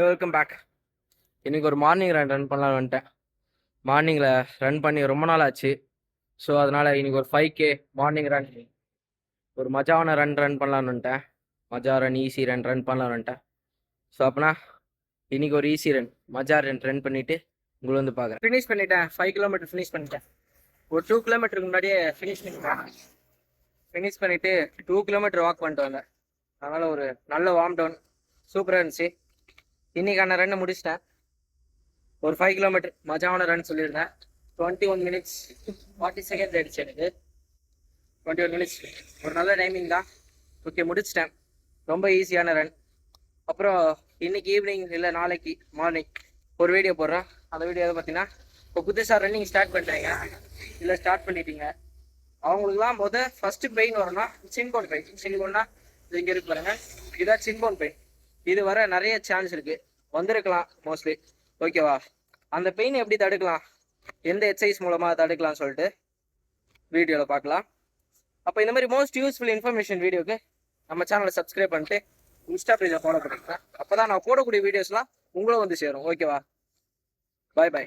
Welcome back. இன்னைக்கு ஒரு morning run பண்ணலான்னு வந்துட்டேன். மார்னிங்கில் ரன் பண்ணி ரொம்ப நாள் ஆச்சு. ஸோ அதனால் இன்னைக்கு ஒரு 5K மார்னிங் ரன், ஒரு மஜாவான ரன் பண்ணலான்னு வந்துட்டேன். மஜா ரன், ஈஸி ரன் பண்ணலான்னு வந்துட்டேன். ஸோ அப்போனா இன்னைக்கு ஒரு ஈஸி ரன், மஜா ரன் பண்ணிவிட்டு உங்களை வந்து பார்க்குறேன். ஃபினிஷ் பண்ணிட்டேன். 5 கிலோமீட்டர் ஃபினிஷ் பண்ணிட்டேன். ஒரு 2 கிலோமீட்டருக்கு முன்னாடியே ஃபினிஷ் பண்ணிவிட்டு 2 கிலோமீட்டர் வாக் பண்ணிட்டு வந்தேன். அதனால் ஒரு நல்ல வார்ம் டவுன் சூப்பராக இருந்துச்சு. இன்னைக்கான ரன்னை முடிச்சிட்டேன். ஒரு 5 கிலோமீட்டர் மஜாவான ரன் சொல்லியிருந்தேன். 21 மினிட்ஸ் 40 செகண்ட்ஸ் ஆயிடுச்சு. எனக்கு 21 மினிட்ஸ் ஒரு நல்ல டைமிங் தான். ஓகே, முடிச்சிட்டேன். ரொம்ப ஈஸியான ரன். அப்புறம் இன்னைக்கு ஈவினிங் இல்லை நாளைக்கு மார்னிங் ஒரு வீடியோ போடுறேன். அந்த வீடியோ எதை பார்த்தீங்கன்னா, இப்போ புதுசாக ரன்னிங் ஸ்டார்ட் பண்ணுறீங்க இல்லை ஸ்டார்ட் பண்ணிட்டீங்க, அவங்களுக்குலாம் ஃபர்ஸ்ட் பெயின் வரும்னா சின்போன் பெயின். சின்போன்னா இது இங்கே இருக்கு பாருங்க, இதான் சின்போன் பெயின். இது வர நிறைய சான்ஸ் இருக்கு, வந்திருக்கலாம் மோஸ்ட்லி. ஓகேவா? அந்த பெயின் எப்படி தடுக்கலாம், எந்த எக்ஸசைஸ் மூலமாக தடுக்கலாம்னு சொல்லிட்டு வீடியோவில் பார்க்கலாம். அப்போ இந்த மாதிரி மோஸ்ட் யூஸ்ஃபுல் இன்ஃபர்மேஷன் வீடியோக்கு நம்ம சேனலை சப்ஸ்கிரைப் பண்ணிட்டு இன்ஸ்டா பேஜை ஃபாலோ பண்ணிக்கிறேன். அப்போ தான் நான் போடக்கூடிய வீடியோஸ்லாம் உங்களும் வந்து சேரும். ஓகேவா? பாய் பாய்.